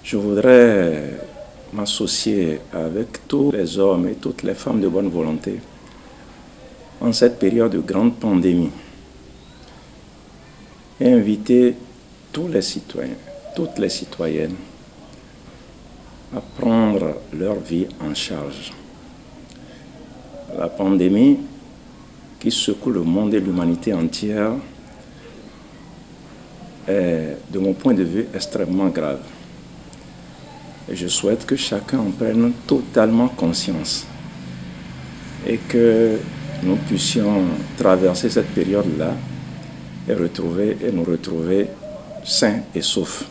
Je voudrais m'associer avec tous les hommes et toutes les femmes de bonne volonté en cette période de grande pandémie et inviter tous les citoyens, toutes les citoyennes à prendre leur vie en charge. La pandémie qui secoue le monde et l'humanité entière est, de mon point de vue, extrêmement grave. Et je souhaite que chacun en prenne totalement conscience et que nous puissions traverser cette période-là et nous retrouver sains et saufs.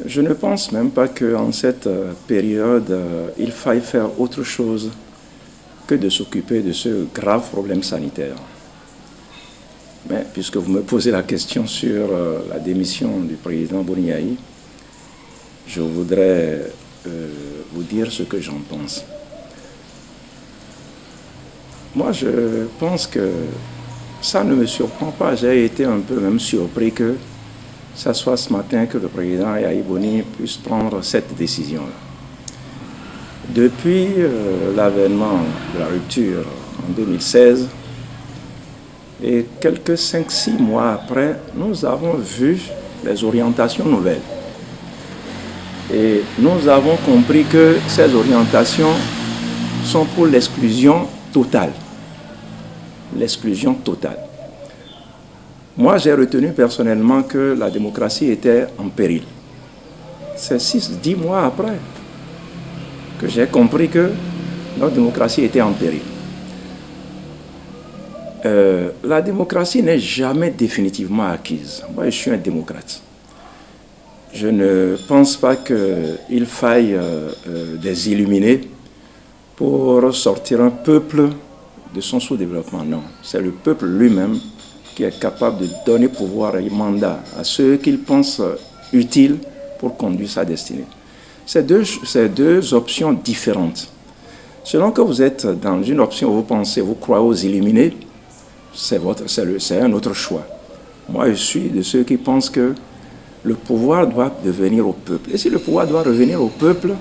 Je ne pense même pas qu'en cette période, il faille faire autre chose que de s'occuper de ce grave problème sanitaire. Mais puisque vous me posez la question sur la démission du président Boni Yayi, je voudrais vous dire ce que j'en pense. Moi, je pense que ça ne me surprend pas. J'ai été un peu même surpris que ça soit ce matin que le président Yayi Boni puisse prendre cette décision-là. Depuis l'avènement de la rupture en 2016, et quelques 5-6 mois après, nous avons vu les orientations nouvelles. Et nous avons compris que ces orientations sont pour l'exclusion totale. L'exclusion totale. Moi, j'ai retenu personnellement que la démocratie était en péril. C'est 6-10 mois après que j'ai compris que notre démocratie était en péril. La démocratie n'est jamais définitivement acquise. Moi, je suis un démocrate. Je ne pense pas qu'il faille des illuminés pour sortir un peuple de son sous-développement. Non, c'est le peuple lui-même qui est capable de donner pouvoir et mandat à ceux qu'il pense utiles pour conduire sa destinée. C'est deux options différentes. Selon que vous êtes dans une option où vous pensez, vous croyez aux illuminés, c'est un autre choix. Moi, je suis de ceux qui pensent que le pouvoir doit devenir au peuple. Et si le pouvoir doit revenir au peuple,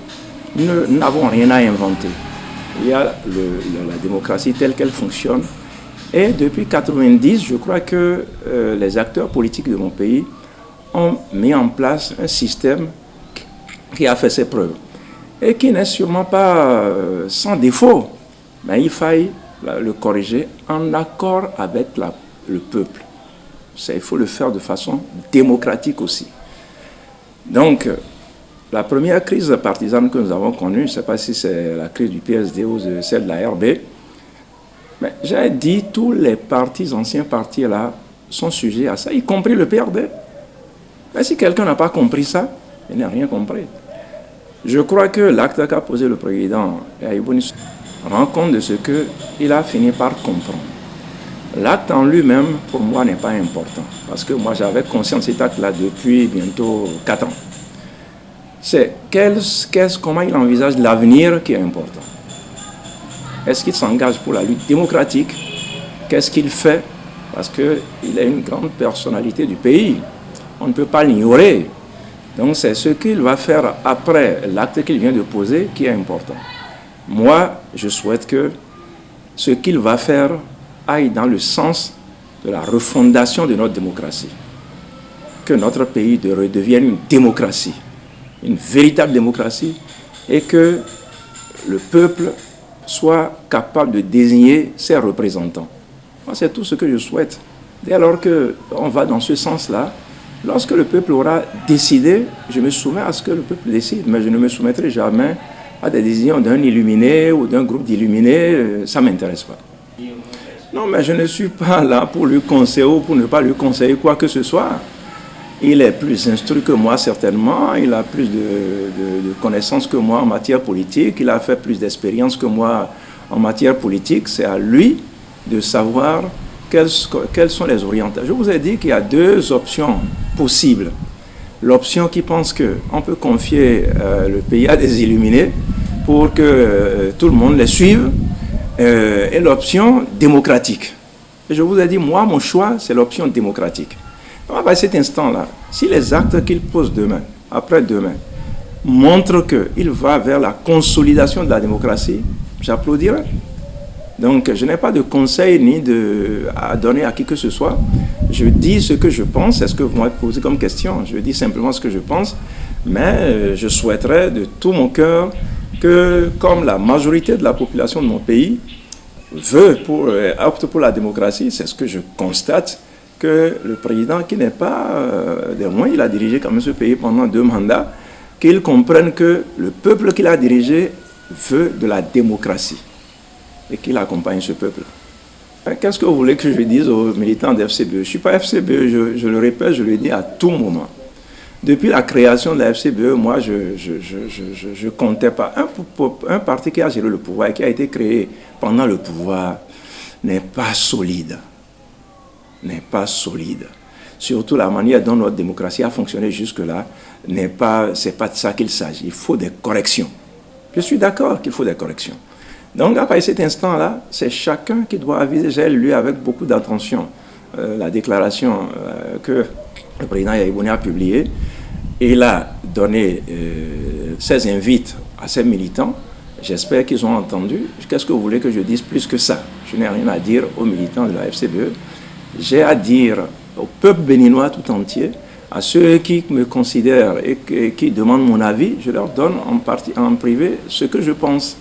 nous n'avons rien à inventer. Il y a la démocratie telle qu'elle fonctionne. Et depuis 1990, je crois que les acteurs politiques de mon pays ont mis en place un système qui a fait ses preuves. Et qui n'est sûrement pas sans défaut. Mais il faille le corriger en accord avec le peuple. Il faut le faire de façon démocratique aussi. Donc, la première crise partisane que nous avons connue, je ne sais pas si c'est la crise du PSD ou celle de la RB, mais j'ai dit tous les anciens partis là, sont sujets à ça, y compris le PRD. Mais si quelqu'un n'a pas compris ça, il n'a rien compris. Je crois que l'acte qu'a posé le président Yayi Boni rend compte de ce qu'il a fini par comprendre. L'acte en lui-même, pour moi, n'est pas important. Parce que moi, j'avais conscience de cet acte-là depuis bientôt 4 ans. C'est comment il envisage l'avenir qui est important. Est-ce qu'il s'engage pour la lutte démocratique? Qu'est-ce qu'il fait? Parce qu'il est une grande personnalité du pays. On ne peut pas l'ignorer. Donc, c'est ce qu'il va faire après l'acte qu'il vient de poser qui est important. Moi, je souhaite que ce qu'il va faire aille dans le sens de la refondation de notre démocratie. Que notre pays redevienne une démocratie, une véritable démocratie, et que le peuple soit capable de désigner ses représentants. Moi, c'est tout ce que je souhaite. Dès lors qu'on va dans ce sens-là, lorsque le peuple aura décidé, je me soumets à ce que le peuple décide, mais je ne me soumettrai jamais à des décisions d'un illuminé ou d'un groupe d'illuminés, ça ne m'intéresse pas. Non, mais je ne suis pas là pour lui conseiller ou pour ne pas lui conseiller quoi que ce soit. Il est plus instruit que moi, certainement. Il a plus de connaissances que moi en matière politique. Il a fait plus d'expérience que moi en matière politique. C'est à lui de savoir quelles sont les orientations. Je vous ai dit qu'il y a deux options possibles. L'option qui pense qu'on peut confier le pays à des illuminés pour que tout le monde les suive, et l'option démocratique. Et je vous ai dit, moi, mon choix, c'est l'option démocratique. À cet instant-là, si les actes qu'il pose demain après-demain, montre qu'il va vers la consolidation de la démocratie, j'applaudirai. Donc, je n'ai pas de conseil ni à donner à qui que ce soit. Je dis ce que je pense. C'est ce que vous m'avez posé comme question. Je dis simplement ce que je pense. Mais je souhaiterais de tout mon cœur que, comme la majorité de la population de mon pays opte pour la démocratie, c'est ce que je constate, que le président, qui n'est pas des moins, il a dirigé quand même ce pays pendant 2 mandats, qu'il comprenne que le peuple qu'il a dirigé veut de la démocratie et qu'il accompagne ce peuple. Qu'est-ce que vous voulez que je dise aux militants de FCBE? Je ne suis pas FCBE, je le répète, je le dis à tout moment. Depuis la création de la FCBE, moi, je ne comptais pas. Un parti qui a géré le pouvoir et qui a été créé pendant le pouvoir n'est pas solide. N'est pas solide. Surtout la manière dont notre démocratie a fonctionné jusque-là, c'est pas de ça qu'il s'agit. Il faut des corrections. Je suis d'accord qu'il faut des corrections. Donc, à partir de cet instant-là, c'est chacun qui doit aviser. J'ai lu avec beaucoup d'attention la déclaration que le président Yaïbouni a publiée. Il a donné ses invites à ses militants. J'espère qu'ils ont entendu. Qu'est-ce que vous voulez que je dise plus que ça? Je n'ai rien à dire aux militants de la FCBE. J'ai à dire au peuple béninois tout entier, à ceux qui me considèrent et qui demandent mon avis, je leur donne en privé ce que je pense.